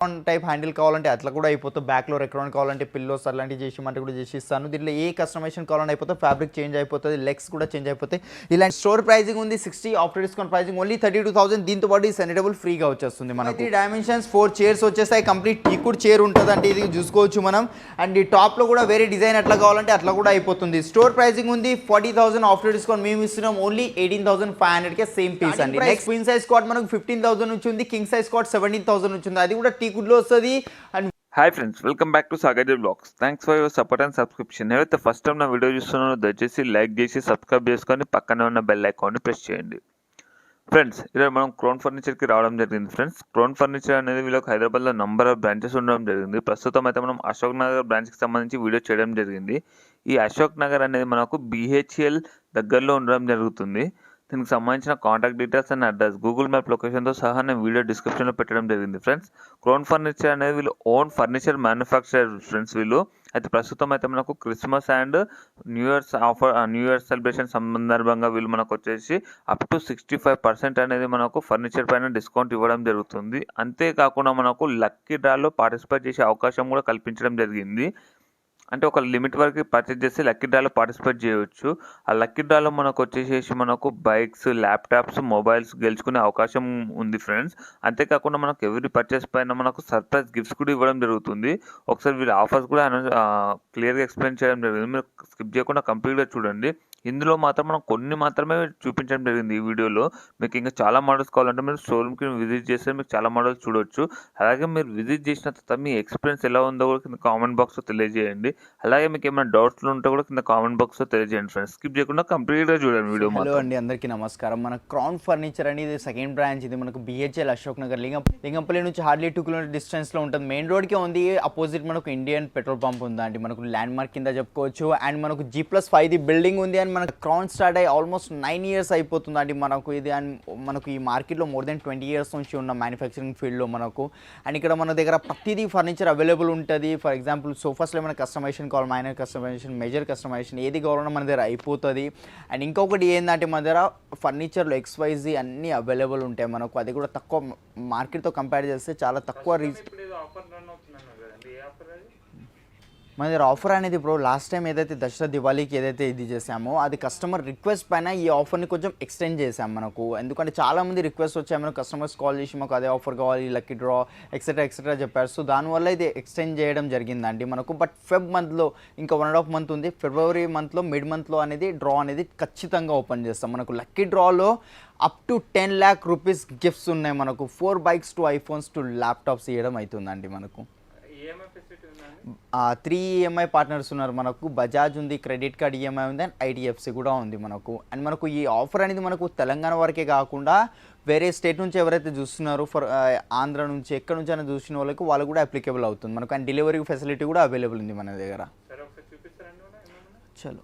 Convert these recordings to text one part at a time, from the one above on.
Type handle కావాలంటే అట్లా కూడా అయిపోతుంది. బ్యాక్లో రెక్రాన్ కావాలంటే పిల్లోస్ అలాంటివి చేసిమంటే కూడా చేసి ఇస్తాను. దీంట్లో ఏ కస్టమైజేషన్ కావాలంటే అయిపోతుంది, ఫ్యాబ్రిక్ చేంజ్ అయిపోతుంది, లెగ్స్ కూడా చేంజ్ అయిపోతాయి. ఇలాంటి స్టోర్ ప్రైజింగ్ ఉంది 60, ఆఫ్టర్ డిస్కౌంట్ ప్రైజింగ్ ఓన్లీ 32,000. దీంతో పాటు ఈ సెనిటబుల్ ఫ్రీగా వచ్చేస్తుంది. మనకి డైమెన్షన్స్ 4 చైర్స్ వచ్చేస్తాయి. కంప్లీట్ టీకుడ్ చైర్ ఉంటుంది అంటే ఇది చూసుకోవచ్చు మనం. అండ్ ఈ టాప్లో కూడా వేరే డిజైన్ ఎట్లా కావాలంటే అట్లా కూడా అయిపోతుంది. స్టోర్ ప్రైజింగ్ ఉంది 40,000, ఆఫ్టర్ డిస్కౌంట్ మేము ఇస్తున్నాం ఓన్లీ 18,500కే సేమ్ పీస్ అండి. నెక్స్ట్ క్వీన్ సైజ్ కాట్ మనకు 15,000 నుంచి ఉంది, కింగ్ సైజ్ కాట్ 17,000 నుంచి ఉంది. అది కూడా టీకుడ్లో వస్తుంది. And hi friends, welcome back to Sagar blogs. Thanks for your support and subscription. ఎవరైతే ఫస్ట్ టైం నా వీడియో చూస్తున్నారో దయచేసి లైక్ చేసి సబ్స్క్రైబ్ చేసుకొని పక్కనే ఉన్న బెల్ ఐకాన్ని ప్రెస్ చేయండి. ఫ్రెండ్స్, ఈరోజు మనం క్రౌన్ ఫర్నిచర్కి రావడం జరిగింది. ఫ్రెండ్స్, క్రౌన్ ఫర్నిచర్ అనేది వీళ్ళకి హైదరాబాద్లో నంబర్ ఆఫ్ బ్రాంచెస్ ఉండడం జరిగింది. ప్రస్తుతం అయితే మనం అశోక్ నగర్ బ్రాంచ్కి సంబంధించి వీడియో చేయడం జరిగింది. ఈ అశోక్ నగర్ అనేది మనకు BHL దగ్గరలో ఉండడం జరుగుతుంది. దీనికి సంబంధించిన contact details and address Google map లొకేషన్తో సహా నేను వీడియో డిస్క్రిప్షన్లో పెట్టడం జరిగింది. ఫ్రెండ్స్, క్రౌన్ ఫర్నిచర్ అనేది వీళ్ళు ఓన్ ఫర్నిచర్ మ్యానుఫ్యాక్చరర్ ఫ్రెండ్స్ వీళ్ళు. అయితే ప్రస్తుతం అయితే మనకు Christmas and new year celebration సందర్భంగా వీళ్ళు మనకు వచ్చేసి అప్ టు 65% అనేది మనకు ఫర్నిచర్ పైన డిస్కౌంట్ ఇవ్వడం జరుగుతుంది. అంతేకాకుండా మనకు లక్కీ డ్రాలో పార్టిసిపేట్ చేసే అవకాశం కూడా కల్పించడం జరిగింది. అంటే ఒక లిమిట్ వరకు పర్చేజ్ చేసి లక్కీ డ్రాలో పార్టిసిపేట్ చేయవచ్చు. ఆ లక్కీ డ్రాలో మనకు వచ్చేసేసి మనకు బైక్స్, ల్యాప్టాప్స్, మొబైల్స్ గెలుచుకునే అవకాశం ఉంది ఫ్రెండ్స్. అంతేకాకుండా మనకు ఎవరి పర్చేస్ పైన మనకు సర్ప్రైజ్ గిఫ్ట్స్ కూడా ఇవ్వడం జరుగుతుంది. ఒకసారి వీళ్ళ ఆఫర్స్ కూడా క్లియర్గా ఎక్స్ప్లెయిన్ చేయడం జరిగింది. మీరు స్కిప్ చేయకుండా కంప్లీట్గా చూడండి. ఇందులో మాత్రం మనం కొన్ని మాత్రమే చూపించడం జరిగింది ఈ వీడియోలో. మీకు ఇంకా చాలా మోడల్స్ కావాలంటే మీరు షోరూమ్కి విజిట్ చేస్తే మీకు చాలా మోడల్స్ చూడొచ్చు. అలాగే మీరు విజిట్ చేసిన తర్వాత మీ ఎక్స్పీరియన్స్ ఎలా ఉందో కూడా కింద కామెంట్ బాక్స్లో తెలియజేయండి. అలాగే మీకు ఏమైనా డౌట్స్లు ఉంటే కూడా కింద కామెంట్ బాక్స్లో తెలియజేయండి ఫ్రెండ్స్. స్కిప్ చేయకుండా కంప్లీట్గా చూడండి వీడియో. హలో అండి, అందరికీ నమస్కారం. మన క్రౌన్ ఫర్నిచర్ అనేది సెకండ్ బ్రాంచ్. ఇది మనకు BHL అశోక్ నగర్ లింగంపల్లి నుంచి హార్డ్లీ 2 కిలోమీటర్ డిస్టెన్స్లో ఉంటుంది. మెయిన్ రోడ్కే ఉంది. అపోజిట్ మనకు ఇండియన్ పెట్రోల్ పంప్ ఉందా అండి, మనకు ల్యాండ్ మార్క్ కింద చెప్పుకోవచ్చు. అండ్ మనకు G+5 బిల్డింగ్ ఉంది. అండ్ మనకు క్రౌన్ స్టార్ట్ అయ్యి ఆల్మోస్ట్ 9 years అయిపోతుందండి మనకు ఇది. అండ్ మనకు ఈ మార్కెట్లో మోర్ దెన్ 20 years నుంచి ఉన్న మ్యానుఫ్యాక్చరింగ్ ఫీల్డ్లో మనకు. అండ్ ఇక్కడ మన దగ్గర ప్రతిదీ ఫర్నిచర్ అవైలబుల్ ఉంటుంది. ఫర్ ఎగ్జాంపుల్ సోఫాస్లో ఏమైనా కస్టమైజేషన్ కావాలి, మైనర్ కస్టమైజేషన్, మేజర్ కస్టమైజేషన్ ఏది కావాలన్నా మన దగ్గర అయిపోతుంది. అండ్ ఇంకొకటి ఏంటంటే మన దగ్గర ఫర్నిచర్లో XYZ అన్నీ అవైలబుల్ ఉంటాయి మనకు. అది కూడా తక్కువ, మార్కెట్తో కంపేర్ చేస్తే చాలా తక్కువ మన దగ్గర ఆఫర్ అనేది. ఇప్పుడు లాస్ట్ టైం ఏదైతే దసరా దివాళీకి ఏదైతే ఇది చేసామో అది కస్టమర్ రిక్వెస్ట్ పైన ఈ ఆఫర్ని కొంచెం ఎక్స్టెండ్ చేసాం మనకు. ఎందుకంటే చాలామంది రిక్వెస్ట్ వచ్చాయి, మనకు కస్టమర్స్ కాల్ చేసి మాకు అదే ఆఫర్ కావాలి, లక్కీ డ్రా ఎక్సెట్రా చెప్పారు. సో దానివల్ల ఇది ఎక్స్టెండ్ చేయడం జరిగిందండి మనకు. బట్ ఫెబ్ మంత్లో ఇంకా 1.5 month ఉంది. ఫిబ్రవరి మంత్లో మిడ్ మంత్లో అనేది డ్రా అనేది ఖచ్చితంగా ఓపెన్ చేస్తాం. మనకు లక్కీ డ్రాలో up to 10 lakh rupees gifts ఉన్నాయి మనకు. 4 bikes, 2 iPhones, 2 laptops ఇవ్వడం అవుతుందండి మనకు. 3 EMI పార్ట్నర్స్ ఉన్నారు మనకు. బజాజ్ ఉంది, క్రెడిట్ కార్డ్ EMI ఉంది, అండ్ IDFC కూడా ఉంది మనకు. అండ్ మనకు ఈ ఆఫర్ అనేది మనకు తెలంగాణ వరకే కాకుండా వేరే స్టేట్ నుంచి ఎవరైతే చూస్తున్నారో, ఫర్ ఆంధ్ర నుంచి ఎక్కడ నుంచి అయినా చూసిన వాళ్ళు కూడా అప్లికేబుల్ అవుతుంది మనకు. అండ్ డెలివరీ ఫెసిలిటీ కూడా అవైలబుల్ ఉంది మన దగ్గర. చలో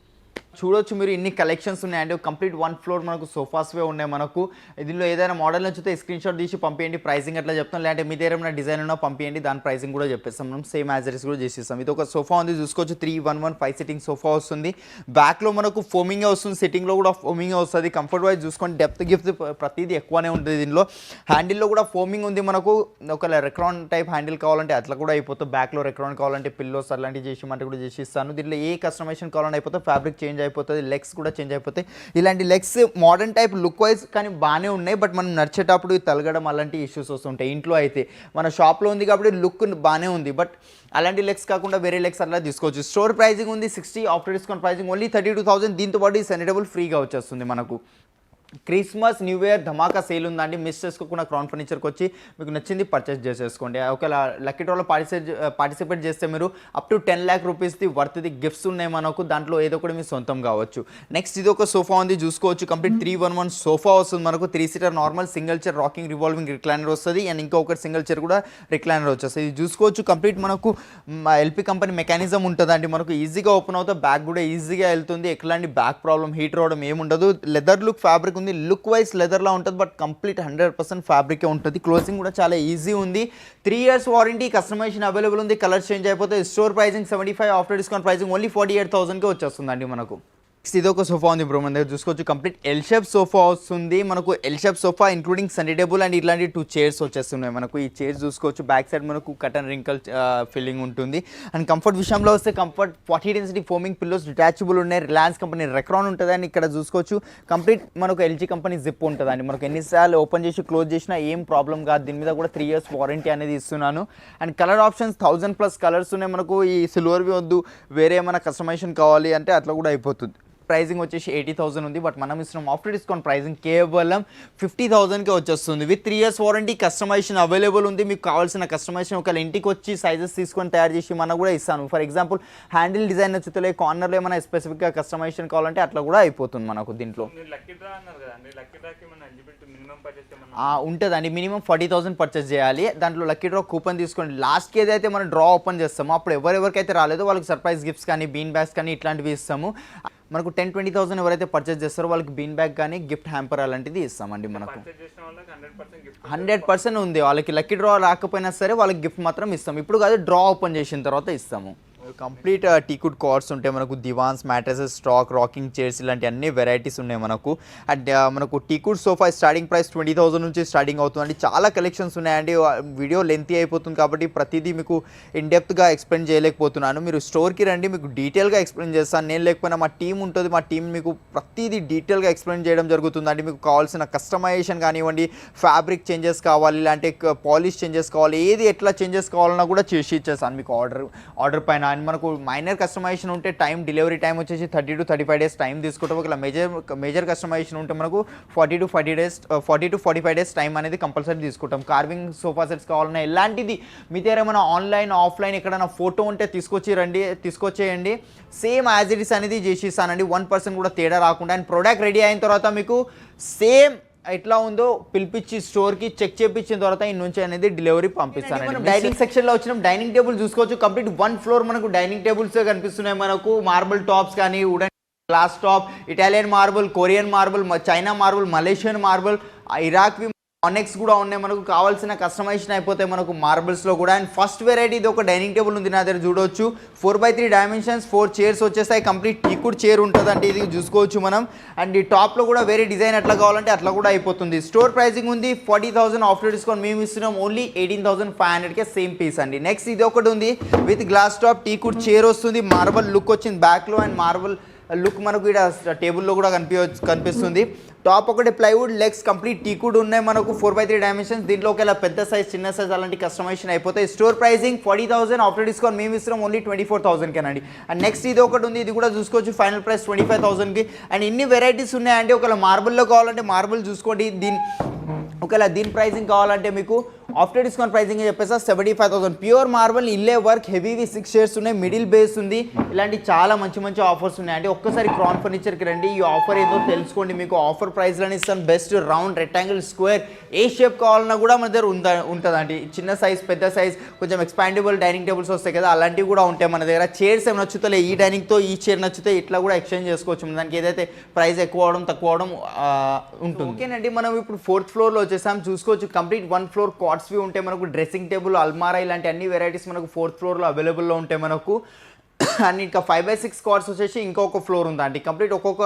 చూడొచ్చు మీరు, ఇన్ని కలెక్షన్స్ ఉన్నాయండి. కంప్లీట్ 1 floor మనకు సోఫాస్వే ఉన్నాయి మనకు. దీనిలో ఏదైనా మోడల్ నచ్చితే స్క్రీన్ షాట్ తీసి పంపించండి, ప్రైసింగ్ ఎట్లా చెప్తాం. లేదంటే మీ దగ్గర ఏమైనా డిజైన్ ఉన్నా పంపించండి, దాని ప్రైసింగ్ కూడా చెప్పేస్తాం మనం. సేమ్ యాజరీస్ కూడా చేసిస్తాం. ఇది ఒక సోఫా ఉంది చూసుకోవచ్చు, 311 5 sitting సోఫా వస్తుంది. బ్యాక్లో మనకు ఫోమింగే వస్తుంది, సిట్టింగ్లో కూడా ఫోమింగే వస్తుంది. కంఫర్ట్ వైజ్ చూసుకోండి, డెప్త్ గిఫ్ట్ ప్రతిదీ ఎక్కువనే ఉంటుంది దీనిలో. హ్యాండిల్లో కూడా ఫోమింగ్ ఉంది మనకు. ఒక రెక్రాన్ టైప్ హ్యాండిల్ కావాలంటే అట్లా కూడా అయిపోతుంది. బ్యాక్లో రెక్రాన్ కావాలంటే పిల్లోస్ అలాంటివి చేసిమంటే కూడా చేసిస్తాను. దీనిలో ఏ కస్టమైజేషన్ కావాలంటే అయిపోతుంది, ఫ్యాబ్రిక్ చేంజ్ అయిపోతుంది, లెగ్స్ కూడా చేంజ్ అయిపోతాయి. ఇలాంటి legs modern type look wise కానీ బాగానే ఉన్నాయి. బట్ మనం నడిచేటప్పుడు తలగడం అలాంటి ఇష్యూస్ వస్తుంటాయి. ఇంట్లో అయితే మన షాప్లో ఉంది కాబట్టి లుక్ బాగానే ఉంది. బట్ అలాంటి లెగ్స్ కాకుండా వేరే లెగ్స్ అలా తీసుకోవచ్చు. స్టోర్ ప్రైజింగ్ ఉంది 60, ఆఫ్టర్ డిస్కౌంట్ ప్రైజింగ్ ఓన్లీ 32,000. దీంతో పాటు ఈ సెనిటబుల్ ఫ్రీగా వచ్చేస్తుంది మనకు. క్రిస్మస్ న్యూ ఇయర్ ధమాకా సేల్ ఉందండి, మిస్ చేసుకోకుండా క్రౌన్ ఫర్నిచర్కి వచ్చి మీకు నచ్చింది పర్చేస్ చేసేసుకోండి. ఒకవేళ లక్కీ డ్రాలో పార్టిసిపేట్ చేస్తే మీరు అప్ టు 10 lakh rupees వర్త్ది గిఫ్ట్స్ ఉన్నాయి మనకు. దాంట్లో ఏదో ఒకటి మీ సొంతం కావచ్చు. నెక్స్ట్ ఇది ఒక సోఫా ఉంది చూసుకోవచ్చు, కంప్లీట్ 311 సోఫా వస్తుంది మనకు. 3 seater normal, single chair, rocking, revolving recliner వస్తుంది. అండ్ ఇంకొకటి సింగిల్ చైర్ కూడా రిక్లైనర్ వచ్చేస్తుంది. ఇది చూసుకోవచ్చు, కంప్లీట్ మనకు LP కంపెనీ మెకానిజం ఉంటుందండి మనకు. ఈజీగా ఓపెన్ అవుతుంది, బ్యాక్ కూడా ఈజీగా వెళ్తుంది. ఎట్లాంటి బ్యాక్ ప్రాబ్లం, హీట్ రావడం ఏముండదు. లెదర్ లుక్ ఫ్యాబ్రిక్ ఉంది, లుక్ వైజ్ లెదర్లా ఉంటుంది. బట్ కంప్లీట్ 100% ఫ్యాబ్రికే ఉంటుంది. క్లోజింగ్ కూడా చాలా ఈజీ ఉంది. 3 years వారంటీ, కస్టమైజేషన్ అవైలబుల్ ఉంది. కలర్ చేంజ్ అయిపోతే. Store pricing 75, after discount pricing only 48,000కే వచ్చేస్తుందండి మనకు. ఇది ఒక సోఫా ఉంది బ్రో, మన దగ్గర చూసుకోవచ్చు కంప్లీట్ ఎల్ షేప్ సోఫా వస్తుంది మనకు. L shape sofa including Sunny table and ఇట్లాంటి 2 చైర్స్ వచ్చేస్తున్నాయి మనకు. ఈ చైర్స్ చూసుకోవచ్చు బ్యాక్ సైడ్ మనకు కటన్ రింకల్ ఫీలింగ్ ఉంటుంది. అండ్ కంఫర్ట్ విషయంలో వస్తే comfort 40 density foaming pillows detachable ఉన్నాయి. రిలయన్స్ కంపెనీ రెక్రాన్ ఉంటుంది అని ఇక్కడ చూసుకోవచ్చు. కంప్లీట్ మనకు ఎల్జీ కంపెనీ జిప్ ఉంటుందండి. మనకు ఎన్నిసార్లు ఓపెన్ చేసి క్లోజ్ చేసినా ఏం ప్రాబ్లం కాదు. దీని మీద కూడా 3 years వారంటీ అనేది ఇస్తున్నాను. అండ్ కలర్ ఆప్షన్స్ 1000+ కలర్స్ ఉన్నాయి మనకు. ఈ సిల్వర్వి వద్దు, వేరే ఏమైనా కస్టమైజేషన్ కావాలి అంటే అట్లా కూడా అయిపోతుంది. ప్రైజింగ్ వచ్చేసి 80,000 ఉంది. బట్ మనం ఇస్తున్నాం ఆఫ్టర్ డిస్కౌంట్ ప్రైజింగ్ కేవలం 50,000కే వచ్చేస్తుంది. With 3 years warranty. Customization available ఉంది. మీకు కావాల్సిన కస్టమైజేషన్ ఒకవేళ ఇంటికి వచ్చి సైజెస్ తీసుకొని తయారు చేసి మనం కూడా ఇస్తాను. ఫర్ ఎగ్జాంపుల్ హ్యాండిల్ డిజైన్ నచ్చుతలే, కార్నర్లో ఏమైనా స్పెసిఫిక్గా కస్టమైజేషన్ కావాలంటే అట్లా కూడా అయిపోతుంది మనకు దీంట్లో. ఉంటుందండి. మినిమం 40,000 పర్చేస్ చేయాలి. దాంట్లో లక్కీ డ్రా కూపన్ తీసుకోండి. లాస్ట్కి ఏదైతే మనం డ్రా ఓపెన్ చేస్తామో అప్పుడు ఎవరెవరికైతే రాలేదో వాళ్ళకి సర్ప్రైజ్ గిఫ్ట్స్ కానీ బీన్ బ్యాగ్స్ కానీ ఇట్లాంటివి ఇస్తాము. మనకు 10-20,000 ఎవరైతే పర్చేస్ చేస్తారో వాళ్ళకి బీన్ బ్యాగ్ కానీ గిఫ్ట్ హ్యాంపర్ అలాంటిది ఇస్తామండి. మనకు 100% ఉంది. వాళ్ళకి లక్కీ డ్రా రాకపోయినా సరే వాళ్ళకి గిఫ్ట్ మాత్రం ఇస్తాం. ఇప్పుడు కాదు, డ్రా ఓపెన్ చేసిన తర్వాత ఇస్తాము. కంప్లీట్ టీకుడ్ కార్డ్స్ ఉంటాయి మనకు. దివాన్స్, మ్యాట్రసెస్, స్టాక్, రాకింగ్ చైర్స్ ఇలాంటి అన్ని వెరైటీస్ ఉన్నాయి మనకు. అండ్ మనకు టీకుడ్ సోఫా స్టార్టింగ్ ప్రైస్ 20,000 నుంచి స్టార్టింగ్ అవుతుందండి. చాలా కలెక్షన్స్ ఉన్నాయండి. వీడియో లెంతీ అయిపోతుంది కాబట్టి ప్రతిదీ మీకు ఇన్ డెప్త్గా ఎక్స్ప్లెయిన్ చేయలేకపోతున్నాను. మీరు స్టోర్కి రండి, మీకు డీటెయిల్గా ఎక్స్ప్లెయిన్ చేస్తాను. నేను లేకపోయినా మా టీం ఉంటుంది. మా టీం మీకు ప్రతిదీ డీటెయిల్గా ఎక్స్ప్లెయిన్ చేయడం జరుగుతుందండి. మీకు కావాల్సిన కస్టమైజేషన్ కానివ్వండి, ఫ్యాబ్రిక్ చేంజెస్ కావాలి, ఇలాంటి పాలిష్ చేంజెస్ కావాలి, ఏది ఎట్లా చేంజెస్ కావాలన్నా కూడా చేసి ఇచ్చేస్తాను మీకు ఆర్డర్ పైన. అండ్ మనకు మైనర్ కస్టమైజేషన్ ఉంటే డెలివరీ టైం వచ్చేసి 30 to 35 days టైం తీసుకుంటాం. ఒకవేళ మేజర్ కస్టమైజేషన్ ఉంటే మనకు 40 to 45 days టైం అనేది కంపల్సరీ తీసుకుంటాం. కార్వింగ్ సోఫా సెట్స్ కావాలన్నా ఎలాంటిది మీ దగ్గర ఏమైనా ఆన్లైన్ ఆఫ్లైన్ ఎక్కడైనా ఫోటో ఉంటే తీసుకొచ్చేయండి. సేమ్ యాజ్ ఇట్ ఇస్ అనేది చేసి ఇస్తానండి. 1% కూడా తేడా రాకుండా. అండ్ ప్రోడక్ట్ రెడీ అయిన తర్వాత మీకు సేమ్ ఎట్లా ఉందో పిలిపించి స్టోర్కి చెక్ చేయించిన తర్వాత ఈ నుంచి అనేది డెలివరీ పంపిస్తాను. డైనింగ్ సెక్షన్లో వచ్చిన డైనింగ్ టేబుల్ చూసుకోవచ్చు. కంప్లీట్ 1 floor మనకు డైనింగ్ టేబుల్స్ కనిపిస్తున్నాయి మనకు. మార్బుల్ టాప్స్ కానీ, wooden glass top, Italian marble, Korean marble, China marble, Malaysian marble, Iraqi onyx కూడా ఉన్నాయి మనకు. కావాల్సిన కస్టమైజేషన్ అయిపోతాయి మనకు మార్బుల్స్లో కూడా. అండ్ ఫస్ట్ వెరైటీ ఇది ఒక డైనింగ్ టేబుల్ ఉంది నా దగ్గర చూడవచ్చు. 4x3 డైమెన్షన్స్, 4 చైర్స్ వచ్చేస్తాయి. కంప్లీట్ టీకుడ్ చైర్ ఉంటుంది అంటే ఇది చూసుకోవచ్చు మనం. అండ్ ఈ టాప్లో కూడా వేరే డిజైన్ ఎట్లా కావాలంటే అట్లా కూడా అయిపోతుంది. స్టోర్ ప్రైసింగ్ ఉంది 40,000. ఆఫ్టర్ డిస్కౌంట్ మేము ఇస్తున్నాం ఓన్లీ 18,500కే సేమ్ పీస్ అండి. నెక్స్ట్ ఇది ఒకటి ఉంది విత్ గ్లాస్ టాప్ టీకుడ్ చైర్ వస్తుంది. మార్బల్ లుక్ వచ్చింది బ్యాక్లో. అండ్ మార్బల్ లుక్ మనకు ఇక్కడ టేబుల్లో కూడా కనిపిస్తుంది. టాప్ ఒకటి ప్లైవుడ్, లెగ్స్ కంప్లీట్ టీకుడ్ ఉన్నాయి మనకు. 4x3 dimensions. దీంట్లో ఒకవేళ పెద్ద సైజ్, చిన్న సైజ్ అలాంటి కస్టమైజేషన్ అయిపోతాయి. Store pricing 40,000. ఆఫ్టర్ డిస్కౌంట్ మేము ఇస్తున్నాం ఓన్లీ 24,000కేనండి. అండ్ నెక్స్ట్ ఇది ఒకటి ఉంది, ఇది కూడా చూసుకోవచ్చు. ఫైనల్ ప్రైస్ 25,000కి. అండ్ ఇన్ని వెరైటీస్ ఉన్నాయండి. ఒకవేళ మార్బుల్లో కావాలంటే మార్బుల్ చూసుకోండి. ఒకవేళ దీని ప్రైసింగ్ కావాలంటే మీకు ఆఫ్టర్ డిస్కౌంట్ ప్రైసింగ్ చెప్పేసా 75,000. ప్యూర్ మార్బల్, ఇల్లే వర్క్, హెవీవి 6 shades ఉన్నాయి, మిడిల్ బేస్ ఉంది. ఇలాంటి చాలా మంచి ఆఫర్స్ ఉన్నాయండి. ఒక్కసారి క్రాన్ ఫర్నిచర్కి రండి. ఈ ఆఫర్ ఏదో తెలుసుకోండి. మీకు ఆఫర్ ప్రైస్లోనే ఇస్తాను. బెస్ట్ రౌండ్, రెక్టాంగిల్, స్క్వేర్ ఏ షేప్ కావాలన్నా కూడా మన దగ్గర ఉంటుందండి. చిన్న సైజ్, పెద్ద సైజ్, కొంచెం ఎక్స్పాండబుల్ డైనింగ్ టేబుల్స్ వస్తాయి కదా, అలాంటివి కూడా ఉంటాయి మన దగ్గర. చైర్స్ ఏమి నచ్చుతాయి, ఈ డైనింగ్తో ఈ చైర్ నచ్చితే ఇట్లా కూడా ఎక్స్చేంజ్ చేసుకోవచ్చు. దానికి ఏదైతే ప్రైస్ ఎక్కువ అవడం తక్కువ అవడం ఉంటుంది. ఓకేనండి, మనం ఇప్పుడు 4th floorలో వచ్చేసాం. చూసుకోవచ్చు కంప్లీట్ 1 floor కార్డ్స్ వ్యూ ఉంటాయి మనకు. డ్రెస్సింగ్ టేబుల్, అల్మారా ఇలాంటి అన్ని వెరైటీస్ మనకు 4th floorలో అవైలబుల్లో ఉంటాయి మనకు. అండ్ ఇంకా 5x6 కార్డ్స్ వచ్చేసి ఇంకొక ఫ్లోర్ ఉందండి. కంప్లీట్ ఒక్కొక్క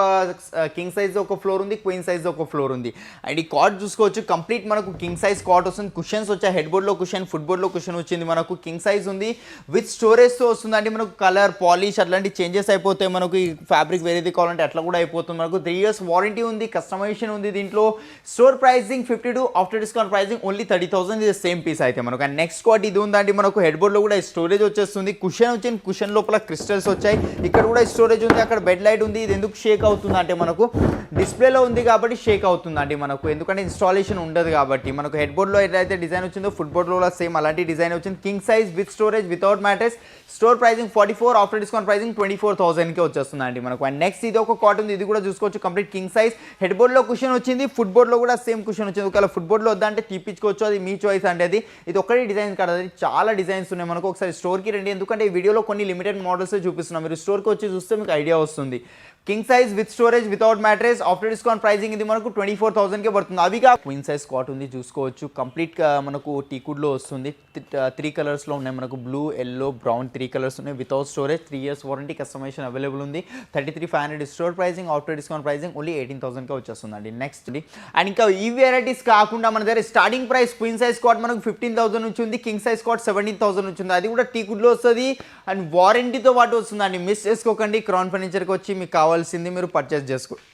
కింగ్ సైజ్ ఒక ఫ్లోర్ ఉంది, క్వీన్ సైజ్ ఒక ఫ్లోర్ ఉంది. అండ్ ఈ కార్డ్ చూసుకోవచ్చు కంప్లీట్ మనకు కింగ్ సైజ్ కార్డ్ వస్తుంది. కుషన్స్ వచ్చాయి, హెడ్ బోర్డ్లో కుషన్, ఫుట్ బోర్డ్లో కుషన్ వచ్చింది మనకు. కింగ్ సైజ్ ఉంది విత్ స్టోరేజ్తో వస్తుందండి మనకు. కలర్, పాలిష్ అట్లాంటి చేంజెస్ అయిపోతాయి మనకు. ఈ ఫ్యాబ్రిక్ వేరేది కావాలంటే అట్లా కూడా అయిపోతుంది మనకు. 3 years వారంటీ ఉంది, కస్టమైజేషన్ ఉంది దీంట్లో. Store pricing 52, after discount pricing only 30,000. ఇది సేమ్ పీస్ అయితే మనకు. అండ్ నెక్స్ట్ కార్డ్ ఇది ఉందండి మనకు. హెడ్ బోర్డ్లో కూడా స్టోరేజ్ వచ్చేస్తుంది. కుషన్ వచ్చింది, కుషన్ లోపల క్రిస్టల్స్ వచ్చాయి. ఇక్కడ కూడా స్టోరేజ్ ఉంది, అక్కడ బెడ్ లైట్ ఉంది. ఇది ఎందుకు షేక్ అవుతుంది అంటే మనకు డిస్ప్లేలో ఉంది కాబట్టి షేక్ అవుతుందండి మనకు. ఎందుకంటే ఇన్స్టాలేషన్ ఉండదు కాబట్టి. మనకు హెడ్ బోర్డ్లో ఏదైతే డిజైన్ వచ్చిందో ఫుట్ బోర్డ్లో కూడా సేమ్ అలాంటి డిజైన్ వచ్చింది. King size with storage, without mattress. Store pricing 44, after discount pricing 24,000కే వచ్చేస్తుందండి మనకు. అండ్ నెక్స్ట్ ఇది ఒక కాట్ ఉంది, ఇది కూడా చూసుకోవచ్చు. కంప్లీట్ కింగ్ సైజ్, హెడ్ బోర్డ్లో కుషన్ వచ్చింది, ఫుట్ బోర్డ్లో కూడా సేమ్ కుషన్ వచ్చింది. ఒకవేళ ఫుట్ బోర్డ్లో వద్దంటే తీపించుకోవచ్చు, అది మీ చాయిస్ అంటే. ఇది ఒక్కటి డిజైన్ కాదు, అది చాలా డిజైన్స్ ఉన్నాయి మనకు. ఒకసారి స్టోర్కి రండి, ఎందుకంటే ఈ వీడియోలో కొన్ని లిమిటెడ్ మోడల్స్ చూపిస్తున్నాం. మీరు స్టోర్కి వచ్చి చూస్తే మీకు ఐడియా వస్తుంది. King size with storage without mattress after discount pricing ఇది మనకు 24,000కే పడుతుంది. అవిగా క్వీన్ సైజ్ కాట్ ఉంది చూసుకోవచ్చు. కంప్లీట్ మనకు టీకుడ్లో వస్తుంది. 3 కలర్స్లో ఉన్నాయి మనకు, బ్లూ, ఎల్లో, బ్రౌన్ 3 కలర్స్ ఉన్నాయి. Without storage, 3 years warranty, customization available ఉంది. 33,500 store pricing, after discount pricing only 18,000కే వచ్చేస్తుందండి. నెక్స్ట్ అండ్ ఇంకా ఈ వెరైటీస్ కాకుండా మన దగ్గర starting price queen size cot మనకు 15,000 నుంచి ఉంది. కింగ్ సైజ్ కాట్ 17,000 నుంచి ఉంది. అది కూడా టీకుడ్లో వస్తుంది అండ్ వారంటీతో పాటు వస్తుందండి. మిస్ చేసుకోకండి. క్రౌన్ ఫర్నిచర్కి వచ్చి మీకు కావాల్సింది మీరు పర్చేస్ చేసుకోండి.